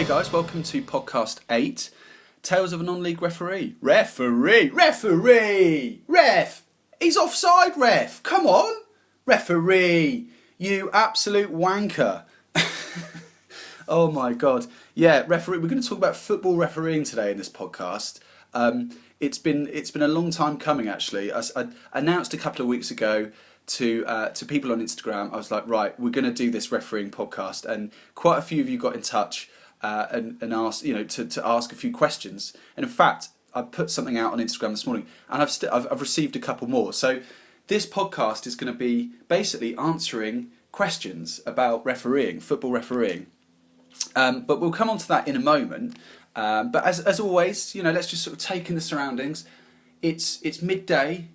Hey guys, welcome to podcast 8, Tales of a Non-League Referee. Referee! Ref! He's offside, ref! Come on! Referee! You absolute wanker. Oh my god. Yeah, referee. We're going to talk about football refereeing today in this podcast. It's been a long time coming actually. I announced a couple of weeks ago to people on Instagram. I was like, right, we're going to do this refereeing podcast, and quite a few of you got in touch and asked, to ask a few questions. And in fact, I put something out on Instagram this morning, and I've received a couple more. So this podcast is going to be basically answering questions about refereeing, football refereeing. But we'll come on to that in a moment. But as always, let's just sort of take in the surroundings. It's midday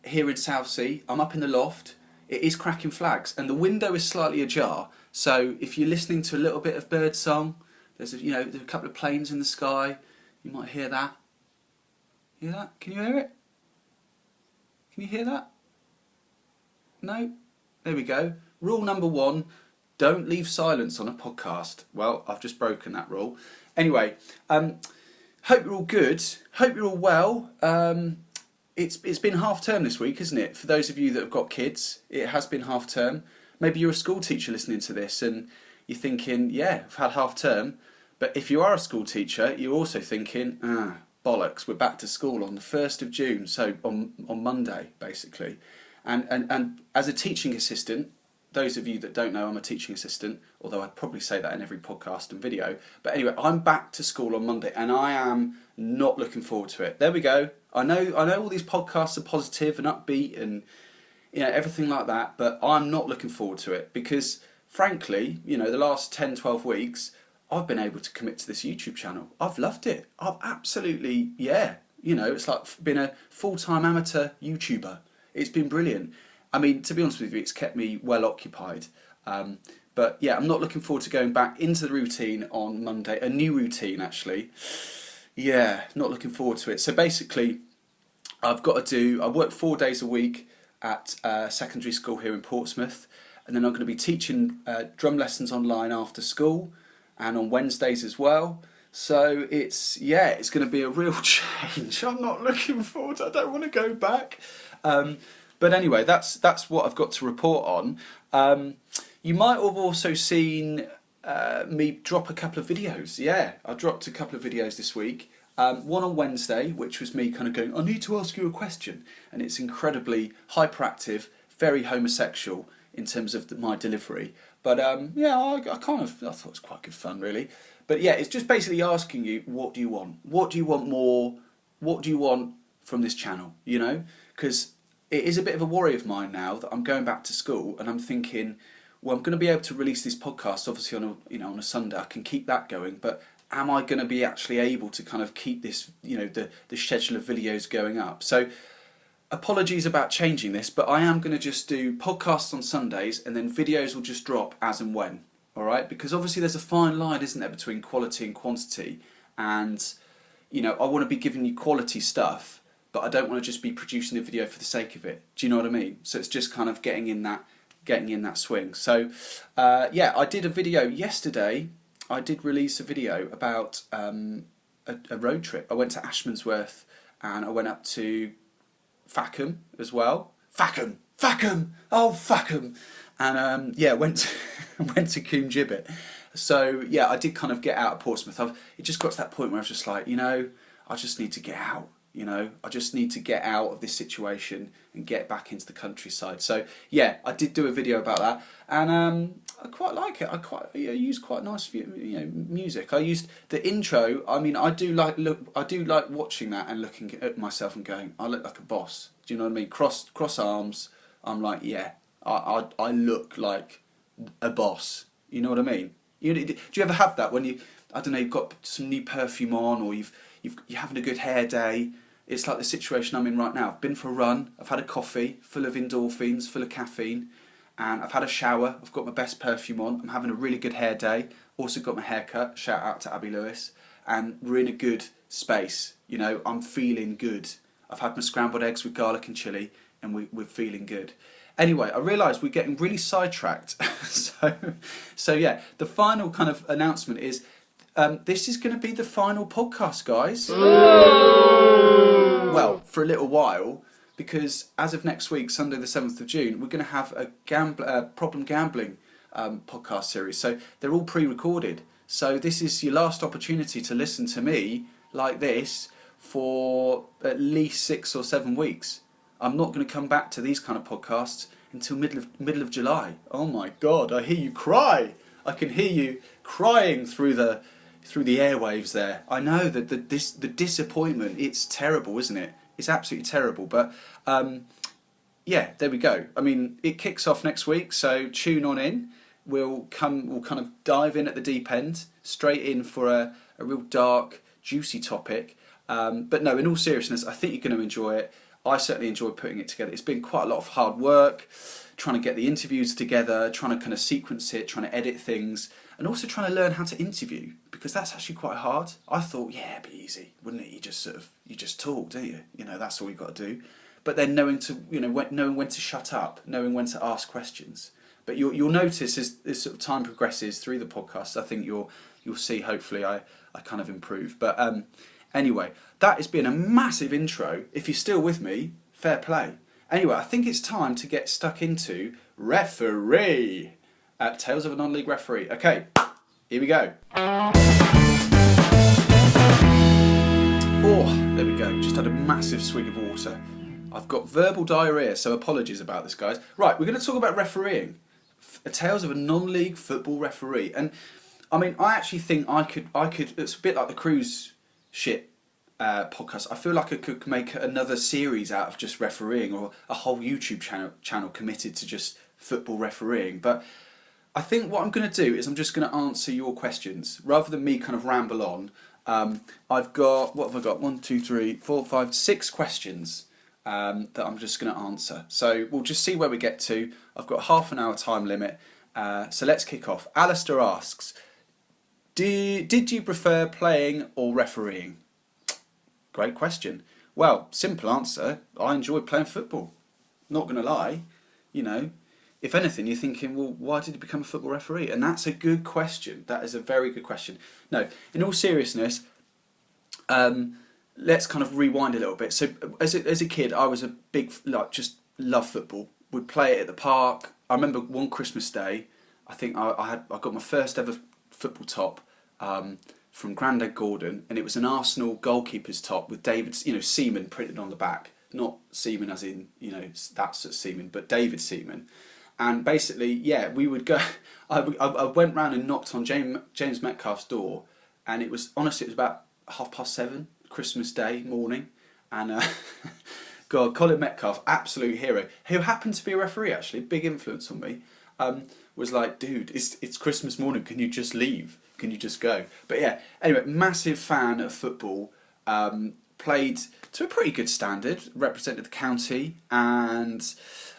here in Southsea. I'm up in the loft. It is cracking flags, and the window is slightly ajar. So if you're listening to a little bit of bird song, there's a couple of planes in the sky. You might hear that. Hear that? Can you hear it? Can you hear that? No? There we go. Rule number 1. Don't leave silence on a podcast. Well, I've just broken that rule. Anyway, hope you're all good. Hope you're all well. It's been half term this week, isn't it? For those of you that have got kids, it has been half term. Maybe you're a school teacher listening to this and you're thinking, yeah, I've had half term. But if you are a school teacher, you're also thinking, bollocks, we're back to school on the 1st of June, so on Monday, basically. And as a teaching assistant, those of you that don't know, I'm a teaching assistant, although I'd probably say that in every podcast and video. But anyway, I'm back to school on Monday, and I am not looking forward to it. There we go. I know all these podcasts are positive and upbeat and everything like that, but I'm not looking forward to it because, frankly, the last 10, 12 weeks, I've been able to commit to this YouTube channel. I've loved it. I've absolutely, it's like being a full-time amateur YouTuber. It's been brilliant. I mean, to be honest with you, it's kept me well occupied. But yeah, I'm not looking forward to going back into the routine on Monday. A new routine, actually. Yeah, not looking forward to it. So basically, I work 4 days a week at secondary school here in Portsmouth. And then I'm going to be teaching drum lessons online after school and on Wednesdays as well. So it's going to be a real change. I'm not looking forward. I don't want to go back. But anyway, that's what I've got to report on. You might have also seen me drop a couple of videos. Yeah, I dropped a couple of videos this week. One on Wednesday, which was me kind of going, I need to ask you a question. And it's incredibly hyperactive, very homosexual in terms of my delivery. But I thought it was quite good fun, really. But yeah, it's just basically asking you, what do you want? What do you want more? What do you want from this channel? Because it is a bit of a worry of mine now that I'm going back to school, and I'm thinking, well, I'm going to be able to release this podcast obviously on a Sunday. I can keep that going, but am I going to be actually able to kind of keep this, the schedule of videos going up? So apologies about changing this, but I am going to just do podcasts on Sundays, and then videos will just drop as and when. All right, because obviously there's a fine line, isn't there, between quality and quantity, and I want to be giving you quality stuff, but I don't want to just be producing a video for the sake of it. Do you know what I mean? So it's just kind of getting in that swing. So I did a video yesterday. I did release a video about a road trip. I went to Ashmansworth and I went up to Fackham as well. Fackham. Oh, Fackham. And went to Coombe Gibbet. So yeah, I did kind of get out of Portsmouth. It just got to that point where I was just like, I just need to get out. I just need to get out of this situation and get back into the countryside. So yeah, I did do a video about that, and I quite like it. I used quite nice music. I used the intro. I mean, I do like watching that and looking at myself and going, I look like a boss. Do you know what I mean? Cross arms. I'm like, yeah, I look like a boss. You know what I mean? Do you ever have that when you've got some new perfume on, or you're having a good hair day? It's like the situation I'm in right now. I've been for a run, I've had a coffee full of endorphins, full of caffeine, and I've had a shower, I've got my best perfume on, I'm having a really good hair day, also got my hair cut, shout out to Abby Lewis, and we're in a good space, I'm feeling good. I've had my scrambled eggs with garlic and chilli, and we're feeling good. Anyway, I realised we're getting really sidetracked. so yeah, the final kind of announcement is, this is going to be the final podcast, guys. Well, for a little while, because as of next week, Sunday the 7th of June, we're going to have a problem gambling podcast series. So they're all pre-recorded. So this is your last opportunity to listen to me like this for at least 6 or 7 weeks. I'm not going to come back to these kind of podcasts until middle of July. Oh my God, I hear you cry. I can hear you crying through the airwaves there. I know that the disappointment, it's terrible, isn't it? It's absolutely terrible. But yeah, there we go. I mean, it kicks off next week, so tune on in. We'll kind of dive in at the deep end, straight in for a real dark, juicy topic. But no, in all seriousness, I think you're going to enjoy it. I certainly enjoy putting it together. It's been quite a lot of hard work, trying to get the interviews together, trying to kind of sequence it, trying to edit things, and also trying to learn how to interview, because that's actually quite hard. I thought, yeah, it'd be easy, wouldn't it? You just talk, do you? You know, that's all you've got to do. But then knowing when to shut up, knowing when to ask questions. But you'll notice as sort of time progresses through the podcast, I think you'll see, hopefully, I kind of improve. But anyway, that has been a massive intro. If you're still with me, fair play. Anyway, I think it's time to get stuck into referee at Tales of a Non-League Referee. Okay, here we go. Oh, there we go. Just had a massive swig of water. I've got verbal diarrhea, so apologies about this, guys. Right, we're going to talk about refereeing. Tales of a non-league football referee. And I mean, I actually think I could. It's a bit like the cruise ship podcast. I feel like I could make another series out of just refereeing, or a whole YouTube channel committed to just football refereeing. But I think what I'm going to do is I'm just going to answer your questions rather than me kind of ramble on. I've got, what have I got? 1, 2, 3, 4, 5, 6 questions that I'm just going to answer. So we'll just see where we get to. I've got a half an hour time limit. So let's kick off. Alistair asks, did you prefer playing or refereeing? Great question. Well, simple answer. I enjoyed playing football. Not going to lie. You know, if anything, you're thinking, well, why did you become a football referee? And that's a good question. That is a very good question. No, in all seriousness, let's kind of rewind a little bit. So as a kid, I was a big, just love football. Would play it at the park. I remember one Christmas day, I think I got my first ever football top from Grandad Gordon, and it was an Arsenal goalkeeper's top with David, Seaman printed on the back. Not Seaman as in, that's Seaman, but David Seaman. And basically, yeah, we would go. I went round and knocked on James Metcalf's door, and it was about 7:30 Christmas Day morning, and God, Colin Metcalf, absolute hero, who happened to be a referee actually, big influence on me. Was like, dude, it's Christmas morning. Can you just leave? Can you just go? But yeah, anyway, massive fan of football. Played to a pretty good standard. Represented the county and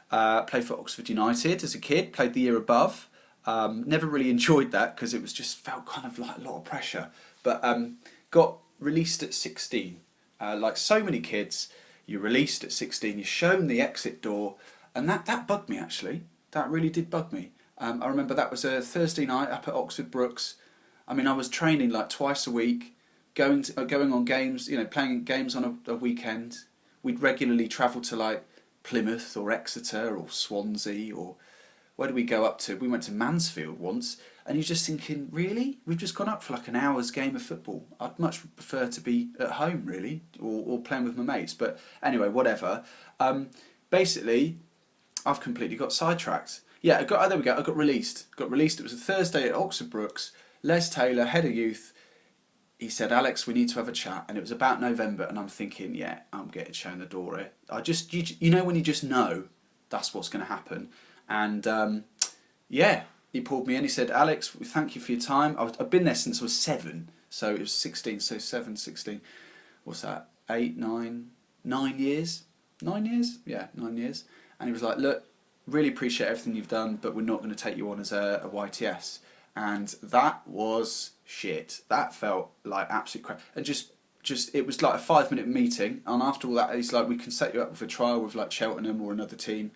played for Oxford United as a kid. Played the year above. Never really enjoyed that because it was just felt kind of like a lot of pressure. But got released at 16. Like so many kids, you're released at 16. You're shown the exit door, and that bugged me actually. That really did bug me. I remember that was a Thursday night up at Oxford Brookes. I mean, I was training like twice a week, going on games, playing games on a weekend. We'd regularly travel to like Plymouth or Exeter or Swansea, or where did we go up to? We went to Mansfield once, and you're just thinking, really? We've just gone up for like an hour's game of football. I'd much prefer to be at home, really, or playing with my mates. But anyway, whatever. Basically, I've completely got sidetracked. Yeah, there we go. I got released. It was a Thursday at Oxford Brookes. Les Taylor, head of youth, he said, Alex, we need to have a chat. And it was about November, and I'm thinking, yeah, I'm getting shown the door here. When you just know that's what's going to happen. And yeah, he pulled me in. He said, Alex, thank you for your time. I've been there since I was 7, so it was 16, so 7, 16. What's that? 8, 9 years? 9 years? Yeah, 9 years. And he was like, look, really appreciate everything you've done, but we're not going to take you on as a YTS. And that was shit. That felt like absolute crap. And just it was like a 5-minute meeting, and after all that, he's like, we can set you up with a trial with like Cheltenham or another team.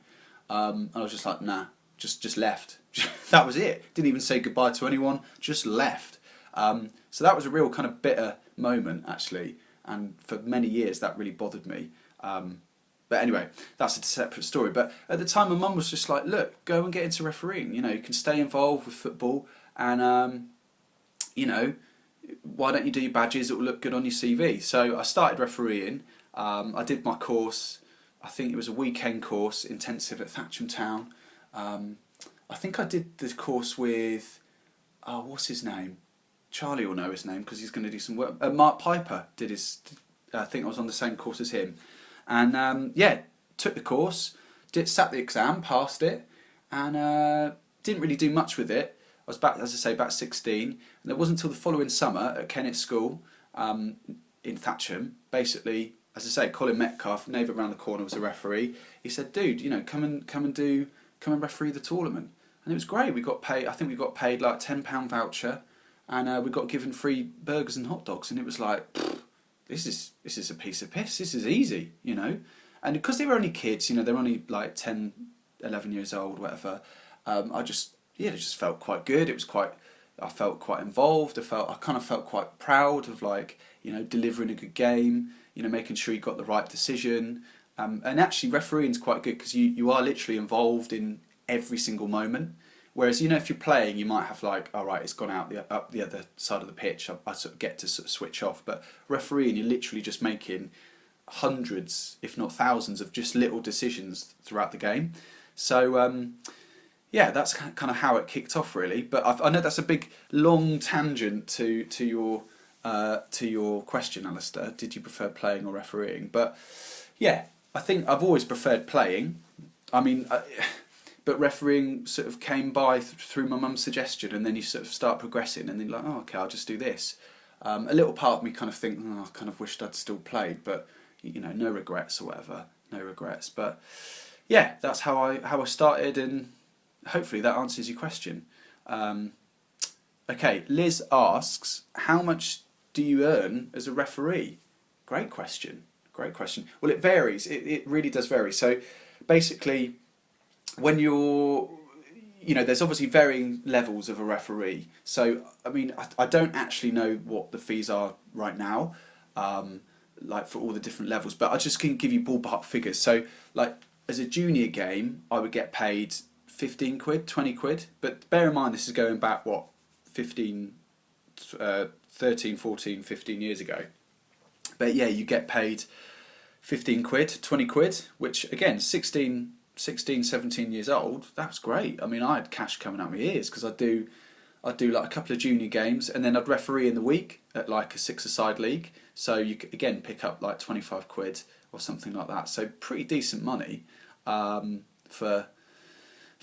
And I was just like, nah, just left. That was it. Didn't even say goodbye to anyone, just left. So that was a real kind of bitter moment, actually, and for many years that really bothered me. But anyway, that's a separate story. But at the time, my mum was just like, look, go and get into refereeing. You can stay involved with football, and why don't you do your badges? It will look good on your CV. So I started refereeing. I did my course. I think it was a weekend course, intensive at Thatcham Town. I think I did the course with, what's his name? Charlie will know his name because he's going to do some work. Mark Piper did his. I think I was on the same course as him. And took the course, sat the exam, passed it, and didn't really do much with it. I was back, as I say, about 16, and it wasn't until the following summer at Kennett School in Thatcham. Basically, as I say, Colin Metcalf, neighbour around the corner, was a referee. He said, "Dude, come and referee the tournament." And it was great. We got paid. I think we got paid like £10 voucher, and we got given free burgers and hot dogs. And it was like, this is a piece of piss. This is easy, And because they were only kids, they were only like 10, 11 years old, whatever. It just felt quite good. I felt quite involved. I kind of felt quite proud of delivering a good game. Making sure you got the right decision. And actually, refereeing is quite good because you are literally involved in every single moment. Whereas, if you're playing, you might have all right, it's gone out up the other side of the pitch. I sort of get to sort of switch off. But refereeing, you're literally just making hundreds, if not thousands, of just little decisions throughout the game. So, that's kind of how it kicked off, really. But I know that's a big, long tangent to your question, Alistair. Did you prefer playing or refereeing? But yeah, I think I've always preferred playing. I mean, but refereeing sort of came by through my mum's suggestion, and then you sort of start progressing, and then you're like, oh, okay, I'll just do this. A little part of me kind of think, I kind of wished I'd still played, but no regrets or whatever, no regrets. But yeah, that's how I started, and hopefully that answers your question. Okay, Liz asks, how much do you earn as a referee? Great question. Well, it varies. It really does vary. So basically, when you're, there's obviously varying levels of a referee. So, I mean, I don't actually know what the fees are right now, for all the different levels, but I just can give you ballpark figures. So, as a junior game, I would get paid 15 quid, 20 quid, but bear in mind this is going back, 13, 14, 15 years ago. But yeah, you get paid 15 quid, 20 quid, which again, 16, 17 years old, that's great. I mean, I had cash coming out my ears because I'd do like a couple of junior games, and then I'd referee in the week at like a 6-a-side league. So you could, again, pick up like 25 quid or something like that. So pretty decent money for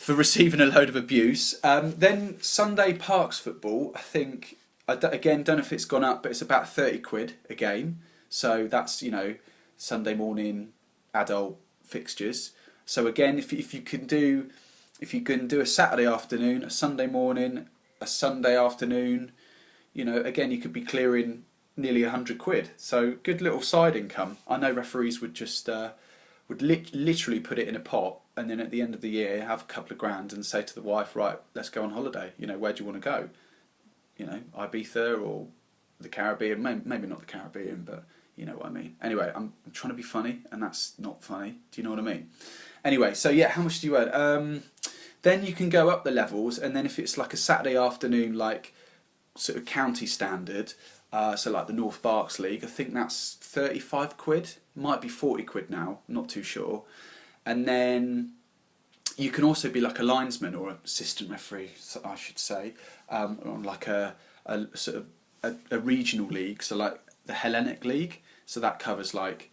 receiving a load of abuse. Then Sunday Parks football, I think, again, don't know if it's gone up, but it's about 30 quid a game. So that's, Sunday morning adult fixtures. So again, if you can do a Saturday afternoon, a Sunday morning, a Sunday afternoon, again, you could be clearing nearly 100 quid. So good little side income. I know referees would just literally put it in a pot, and then at the end of the year have a couple of grand and say to the wife, right, let's go on holiday. Where do you want to go? Ibiza or the Caribbean. Maybe not the Caribbean, but you know what I mean. Anyway, I'm trying to be funny, and that's not funny. Do you know what I mean? Anyway, so yeah, how much do you earn? Then you can go up the levels, and then if it's like a Saturday afternoon, like sort of county standard, so like the North Berks League, I think that's 35 quid, might be 40 quid now, not too sure. And then you can also be like a linesman or assistant referee, I should say, on like a sort of a regional league, so like the Hellenic League, so that covers like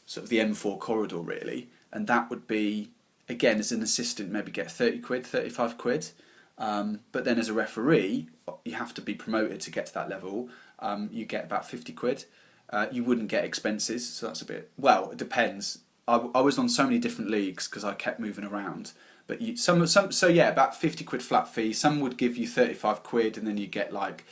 sort of the M4 corridor really, and that would be, again, as an assistant, maybe get 30 quid, 35 quid, but then as a referee, you have to be promoted to get to that level. You get about 50 quid. You wouldn't get expenses, so that's a bit, well, it depends. I was on so many different leagues because I kept moving around, but so yeah, about 50 quid flat fee. Some would give you 35 quid, and then you get like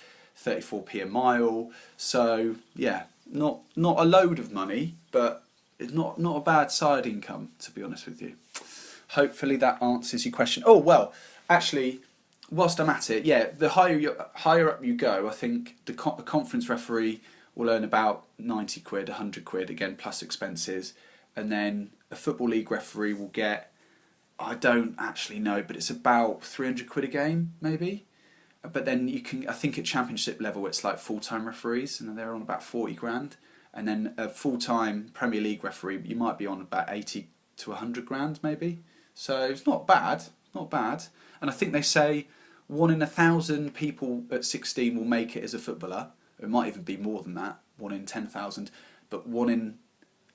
34p a mile. So yeah, not a load of money, but it's not a bad side income, to be honest with you. Hopefully that answers your question. Oh well, actually, whilst I'm at it, yeah, the higher up you go, I think the conference referee will earn about 90 quid, 100 quid, again, plus expenses. And then a Football League referee will get, I don't actually know, but it's about 300 quid a game, maybe. But then you can, I think at Championship level, it's like full-time referees, and they're on about 40 grand. And then a full-time Premier League referee, you might be on about 80 to 100 grand, maybe. So it's not bad, not bad. And I think they say 1 in 1,000 people at 16 will make it as a footballer. It might even be more than that, 1 in 10,000. But 1 in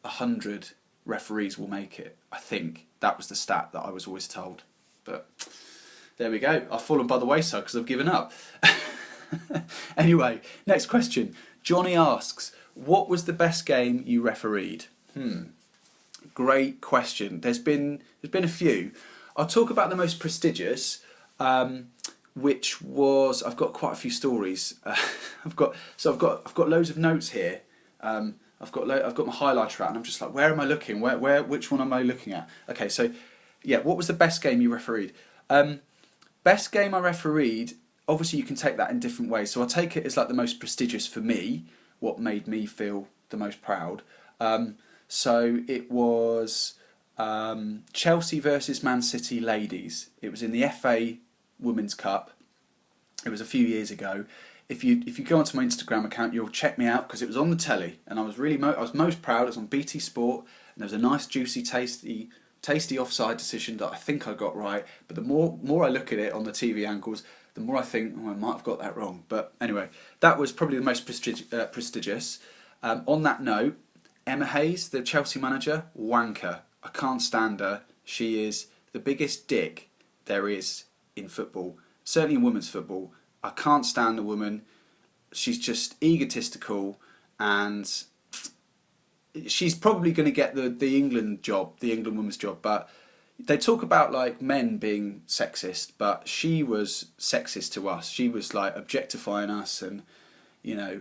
100 referees will make it. I think that was the stat that I was always told. But there we go. I've fallen by the wayside because I've given up. Anyway, next question. Jonny asks, what was the best game you refereed? Great question. There's been a few. I'll talk about the most prestigious, which was, I've got quite a few stories. I've got loads of notes here. I've got my highlighter out, and I'm just like, where am I looking? Which one am I looking at? Okay, so yeah, what was the best game you refereed? Best game I refereed. Obviously, you can take that in different ways. So I'll take it as like the most prestigious for me. What made me feel the most proud. So it was Chelsea versus Man City ladies. It was in the FA Women's Cup. It was a few years ago. If you go onto my Instagram account, you'll check me out because it was on the telly, and I was really I was most proud. It was on BT Sport, and there was a nice, juicy, tasty offside decision that I think I got right. But the more I look at it on the TV angles, the more I think, I might have got that wrong. But anyway, that was probably the most prestigious. On that note, Emma Hayes, the Chelsea manager, wanker. I can't stand her. She is the biggest dick there is in football, certainly in women's football. I can't stand the woman. She's just egotistical, and she's probably going to get the England job, the England women's job. But they talk about like men being sexist, but she was sexist to us. She was like objectifying us, and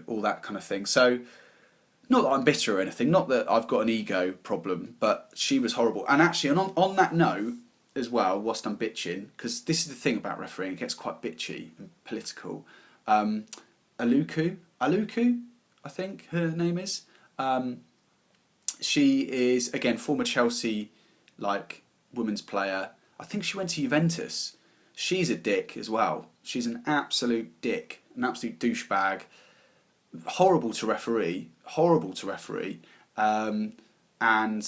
all that kind of thing. So not that I'm bitter or anything, not that I've got an ego problem, but she was horrible. And actually, on that note as well, whilst I'm bitching, because this is the thing about refereeing, it gets quite bitchy and political. Aluku, I think her name is. She is, again, former Chelsea women's player. I think she went to Juventus. She's a dick as well. She's an absolute dick, an absolute douchebag. Horrible to referee, and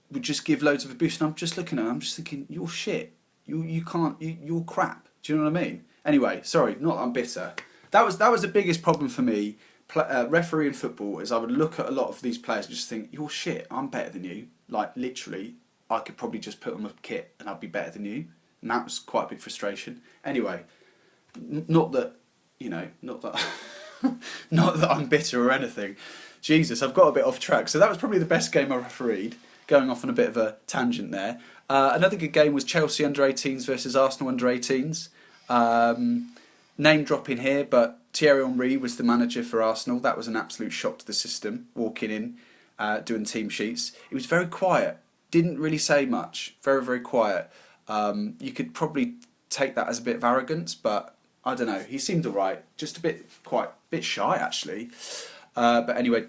would just give loads of abuse. And I'm just looking at her, I'm just thinking, you're shit. You're crap. Do you know what I mean? Anyway, sorry, not that I'm bitter. That was the biggest problem for me, refereeing football, is I would look at a lot of these players and just think, you're shit, I'm better than you. Like, literally, I could probably just put on a kit and I'd be better than you. And that was quite a big frustration. Anyway, not that not that I'm bitter or anything. Jesus, I've got a bit off track. So that was probably the best game I refereed, going off on a bit of a tangent there. Another good game was Chelsea under-18s versus Arsenal under-18s. Name dropping here, but Thierry Henry was the manager for Arsenal. That was an absolute shock to the system, walking in, doing team sheets. It was very quiet, didn't really say much, very, very quiet. You could probably take that as a bit of arrogance, but I don't know, he seemed alright, just a bit shy actually. But anyway,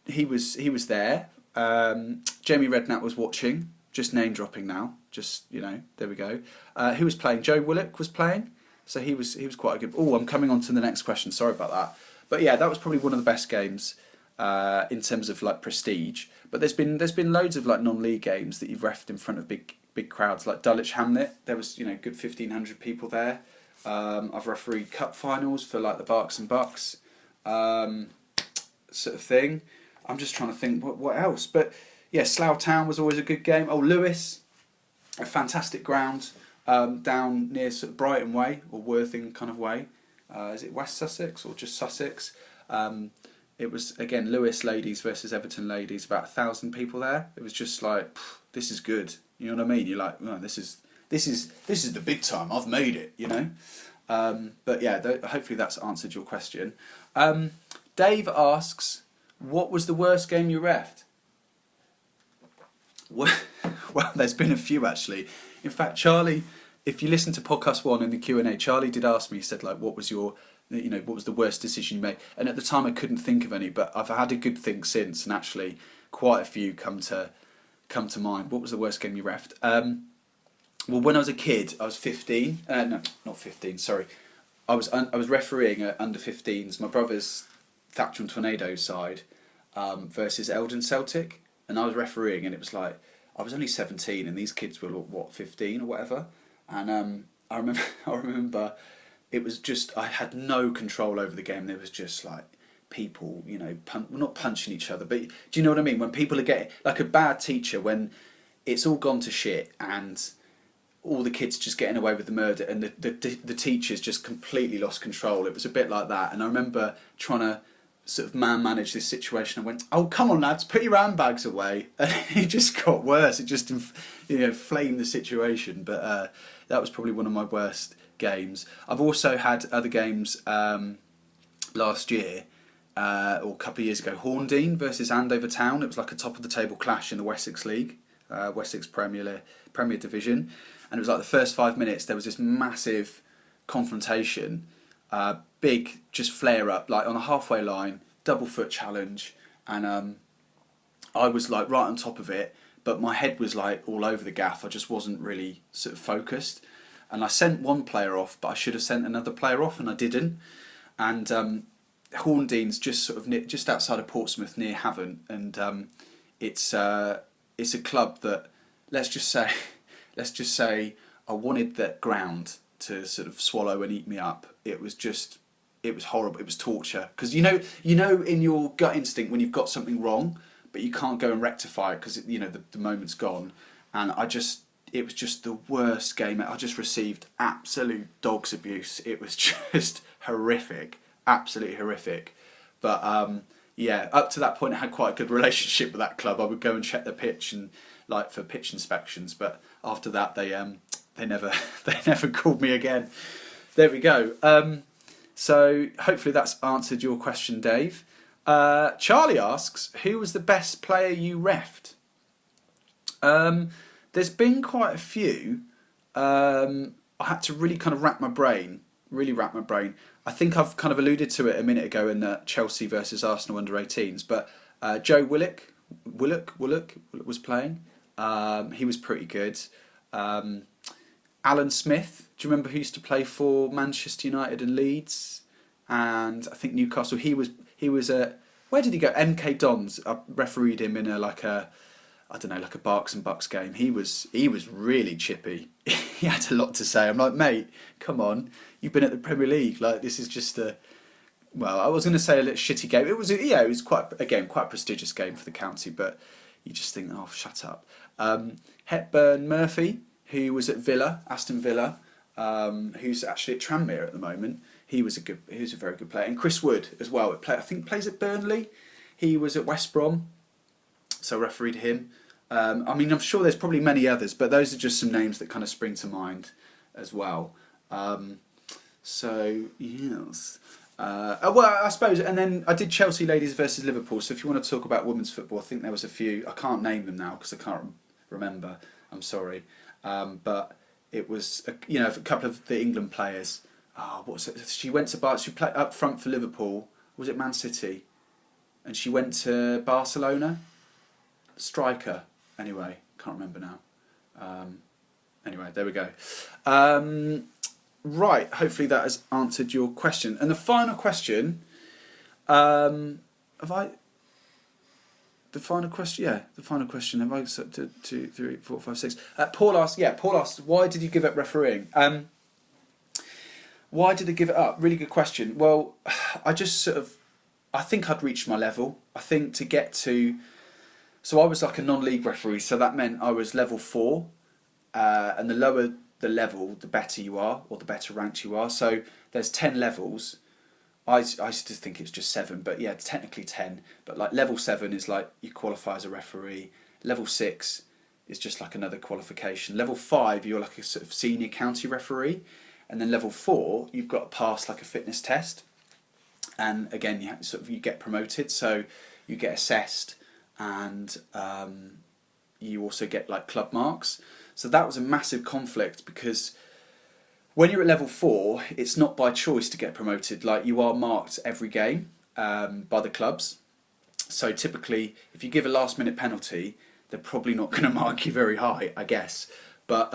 he was there. Jamie Redknapp was watching, just name dropping now, there we go. Who was playing? Joe Willock was playing, so he was quite a good. Oh, I'm coming on to the next question, sorry about that. But yeah, that was probably one of the best games in terms of prestige. But there's been loads of non-league games that you've refed in front of big crowds, like Dulwich Hamlet. There was good 1,500 people there. I've refereed cup finals for the Berks and Bucks sort of thing. I'm just trying to think what else. But yeah, Slough Town was always a good game. Oh, Lewis, a fantastic ground down near sort of Brighton way or Worthing kind of way. Is it West Sussex or just Sussex? It was again Lewis ladies versus Everton ladies. About 1,000 people there. It was just this is good. You know what I mean? You're like, oh, this is the big time. I've made it. But yeah, hopefully that's answered your question. Dave asks, what was the worst game you refed? Well, there's been a few actually. In fact, Charlie if you listen to podcast 1 in the Q&A, Charlie did ask me, he said, like, what was the worst decision you made? And at the time I couldn't think of any, but I've had a good think since, and actually quite a few come to mind. What was the worst game you refed? Well, when I was a kid, I was 15. No, not 15. Sorry, I was refereeing at under 15s. My brother's Thatcham Tornadoes side versus Eldon Celtic, and I was refereeing, and it was like I was only 17, and these kids were what 15 or whatever. And I remember it was just I had no control over the game. There was just like people, not punching each other, but do you know what I mean? When people are getting like a bad teacher, when it's all gone to shit and all the kids just getting away with the murder, and the teachers just completely lost control. It was a bit like that, and I remember trying to sort of manage this situation. I went, "Oh, come on, lads, put your handbags away," and it just got worse. It just flamed the situation. But that was probably one of my worst games. I've also had other games last year. Or a couple of years ago, Horndean versus Andover Town. It was like a top of the table clash in the Wessex League, Wessex Premier Division, and it was like the first 5 minutes there was this massive confrontation, big just flare up like on a halfway line, double foot challenge, and I was like right on top of it, but my head was like all over the gaff. I just wasn't really sort of focused, and I sent one player off, but I should have sent another player off, and I didn't, and Horndean's just sort of just outside of Portsmouth near Havant, and it's a club that let's just say I wanted that ground to sort of swallow and eat me up. It was horrible. It was torture, because you know in your gut instinct when you've got something wrong, but you can't go and rectify it because the moment's gone. And it was just the worst game. I just received absolute dog's abuse. It was just horrific. Absolutely horrific. But up to that point I had quite a good relationship with that club. I would go and check the pitch and like for pitch inspections, but after that they never called me again. There we go. So hopefully that's answered your question, Dave. Charlie asks, who was the best player you refed? There's been quite a few. I had to really kind of rack my brain. I think I've kind of alluded to it a minute ago in the Chelsea versus Arsenal under-18s, but Joe Willock was playing. He was pretty good. Alan Smith, do you remember who used to play for Manchester United and Leeds, and I think Newcastle? He was at, where did he go? MK Dons. I refereed him in like a Barks and Bucks game. He was really chippy. He had a lot to say. I'm like, mate, come on, you've been at the Premier League. Like, this is just I was going to say a little shitty game. It was quite a prestigious game for the county, but you just think, oh, shut up. Hepburn Murphy, who was at Aston Villa, who's actually at Tranmere at the moment. He was a very good player. And Chris Wood as well. I think plays at Burnley. He was at West Brom, so I refereed him. I'm sure there's probably many others, but those are just some names that kind of spring to mind as well. So yes. I suppose, and then I did Chelsea ladies versus Liverpool. So if you want to talk about women's football, I think there was a few. I can't name them now because I can't remember. I'm sorry, but it was a couple of the England players. What was it? She went to She played up front for Liverpool. Was it Man City? And she went to Barcelona. Striker. Anyway, can't remember now. Anyway, there we go. Right, hopefully that has answered your question. And the final question, The final question, have I accepted 2, 3, 4, 5, 6? Paul asked, why did you give up refereeing? Why did I give it up? Really good question. Well, I think I'd reached my level. I think to get to, so I was like a non-league referee, so that meant I was level 4, and the lower the level, the better you are, or the better ranked you are. So there's 10 levels. I used to think it's just 7, but yeah, technically 10. But like level 7 is like you qualify as a referee. Level 6 is just like another qualification. Level 5, you're like a sort of senior county referee. And then level 4, you've got to pass like a fitness test. And again, you get promoted, so you get assessed, and you also get like club marks. So that was a massive conflict because When you're at level 4, it's not by choice to get promoted. Like, you are marked every game by the clubs. So typically, if you give a last minute penalty, they're probably not going to mark you very high, I guess. But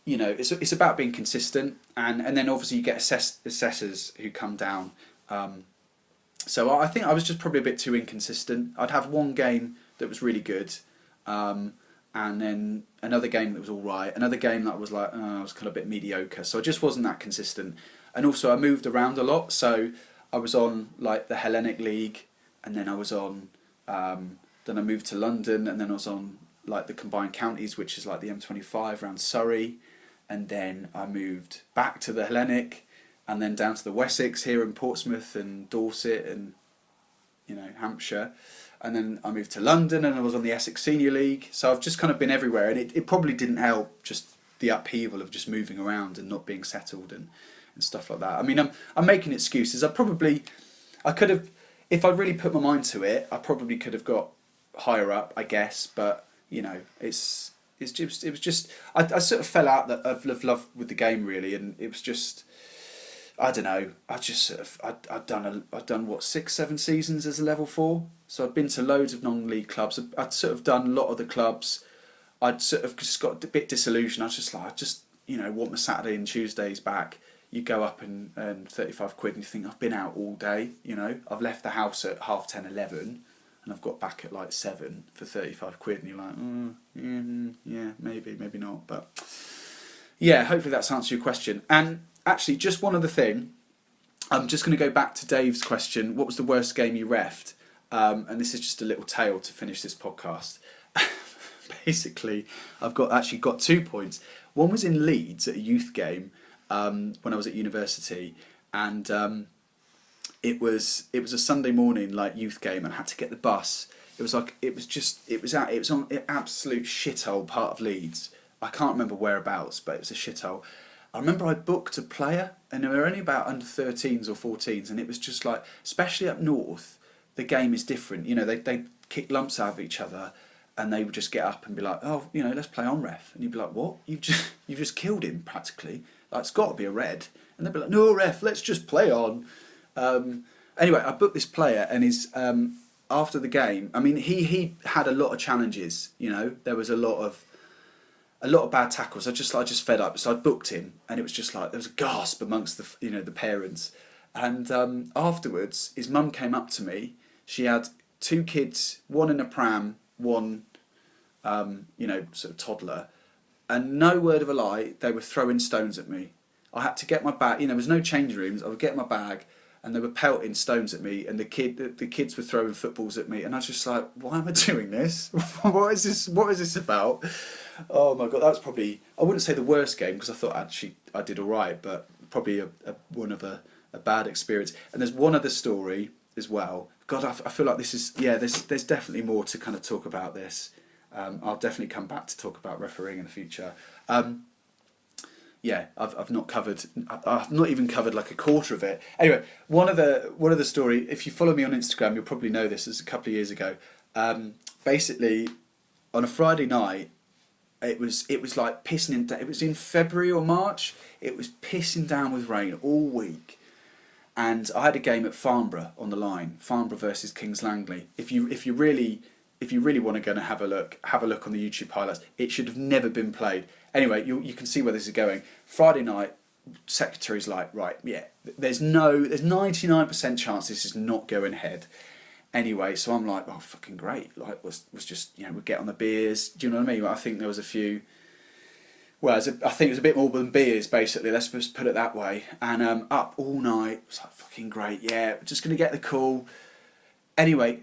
you know, it's about being consistent, and then obviously you get assessors who come down. So I think I was just probably a bit too inconsistent. I'd have one game that was really good, and then another game that was all right, another game that was like, I was kind of a bit mediocre. So I just wasn't that consistent. And also I moved around a lot. So I was on like the Hellenic League, and then I was on, then I moved to London, and then I was on like the Combined Counties, which is like the M25 around Surrey, and then I moved back to the Hellenic, and then down to the Wessex here in Portsmouth and Dorset and, you know, Hampshire, and then I moved to London and I was on the Essex Senior League. So I've just kind of been everywhere, and it probably didn't help, just the upheaval of just moving around and not being settled and stuff like that. I mean, I'm making excuses. I could have, if I really put my mind to it, I probably could have got higher up, I guess. But you know, it was just I sort of fell out of love with the game, really, and it was just, I don't know. I just sort of I'd done what, 6-7 seasons as a level 4. So I'd been to loads of non-league clubs. I'd sort of done a lot of the clubs. I'd sort of just got a bit disillusioned. I was just like, you know, want my Saturday and Tuesdays back. You go up and earn 35 quid and you think, I've been out all day, you know. I've left the house at 10:30, 11, and I've got back at like 7 for 35 quid, and you're like, yeah, maybe not. But yeah, hopefully that's answered your question. And actually, just one other thing. I'm just going to go back to Dave's question. What was the worst game you refed? And this is just a little tale to finish this podcast. Basically, I've actually got 2 points. One was in Leeds at a youth game when I was at university, and it was a Sunday morning like youth game, and I had to get the bus. It was on an absolute shithole part of Leeds. I can't remember whereabouts, but it was a shithole. I remember I booked a player, and they were only about under 13s or 14s, and it was just like, especially up north, the game is different. You know, they kick lumps out of each other, and they would just get up and be like, oh, you know, let's play on, ref. And you'd be like, what? You've just killed him practically. Like, it's got to be a red. And they'd be like, no, ref, let's just play on. Anyway, I booked this player, and after the game, I mean, he had a lot of challenges. You know, there was a lot of bad tackles. I just fed up, so I booked him, and it was just like there was a gasp amongst the parents. And afterwards, his mum came up to me. She had 2 kids, one in a pram, one sort of toddler, and no word of a lie, they were throwing stones at me. I had to get my bag. You know, there was no change rooms. I would get my bag, and they were pelting stones at me, and the kids were throwing footballs at me, and I was just like, why am I doing this? What is this about? Oh my god, that was probably, I wouldn't say the worst game, because I thought actually I did all right, but probably a bad experience. And there's one other story as well. God, I feel like this is, there's definitely more to kind of talk about this. I'll definitely come back to talk about refereeing in the future. I've not even covered like a quarter of it. Anyway, one of the story, if you follow me on Instagram, you'll probably know this. It was a couple of years ago. Basically, on a Friday night, it was like pissing down. It was in February or March. It was pissing down with rain all week, and I had a game at Farnborough on the line. Farnborough versus Kings Langley. If you really want to go and have a look on the YouTube highlights. It should have never been played. Anyway, you can see where this is going. Friday night, secretary's like, right, yeah, there's 99% chance this is not going ahead. Anyway, so I'm like, oh, fucking great. Like, was just, you know, we'd get on the beers. Do you know what I mean? I think there was a few. Well, I think it was a bit more than beers, basically. Let's just put it that way. And up all night. It was like, fucking great. Yeah, we're just gonna get the call. Anyway,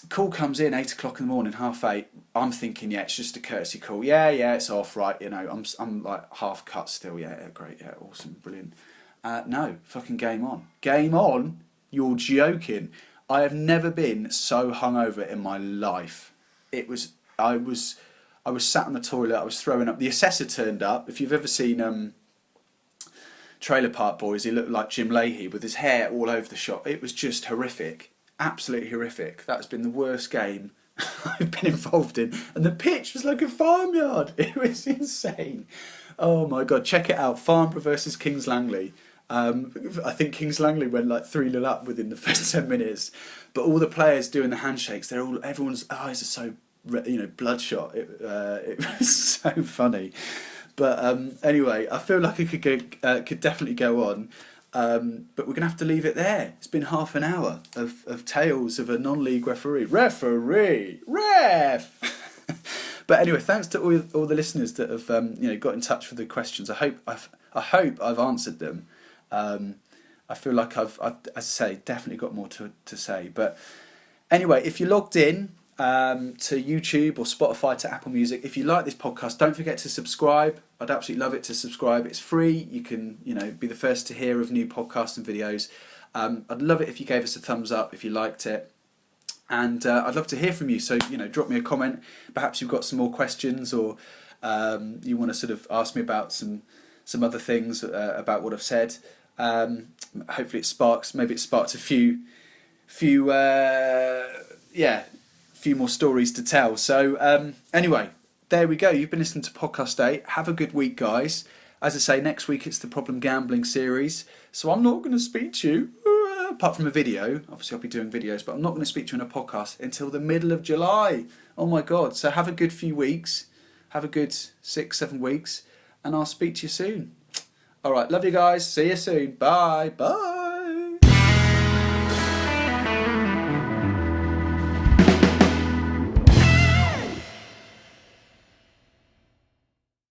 call comes in 8 o'clock in the morning, 7:30. I'm thinking, yeah, it's just a courtesy call. Yeah, it's off, right? You know, I'm like half cut still. Yeah, great. Yeah, awesome, brilliant. No, fucking game on. Game on? You're joking. I have never been so hungover in my life. I was sat on the toilet. I was throwing up. The assessor turned up. If you've ever seen Trailer Park Boys, he looked like Jim Leahy with his hair all over the shop. It was just horrific. Absolutely horrific. That's been the worst game I've been involved in. And the pitch was like a farmyard. It was insane. Oh my God, check it out. Farnborough versus Kings Langley. I think Kings Langley went like 3-0 up within the first 10 minutes. But all the players doing the handshakes, everyone's eyes are so, bloodshot. It was so funny. But anyway, I feel like it could definitely go on. But we're going to have to leave it there. It's been half an hour of tales of a non-league referee. Ref! But anyway, thanks to all the listeners that have got in touch with the questions. I hope I've answered them. I feel like I've, as I say, definitely got more to say. But anyway, if you logged in to YouTube or Spotify to Apple Music, if you like this podcast, don't forget to subscribe. I'd absolutely love it to subscribe. It's free. You can be the first to hear of new podcasts and videos. I'd love it if you gave us a thumbs up if you liked it. And I'd love to hear from you. So, drop me a comment. Perhaps you've got some more questions, or you want to sort of ask me about some other things about what I've said. Hopefully it sparks a few more stories to tell. So anyway, there we go. You've been listening to Podcast 8. Have a good week, guys. As I say, next week it's the Problem Gambling series. So I'm not going to speak to you, apart from a video. Obviously I'll be doing videos, but I'm not going to speak to you in a podcast until the middle of July. Oh my God. So have a good few weeks. Have a good 6-7 weeks. And I'll speak to you soon. All right. Love you guys. See you soon. Bye. Bye.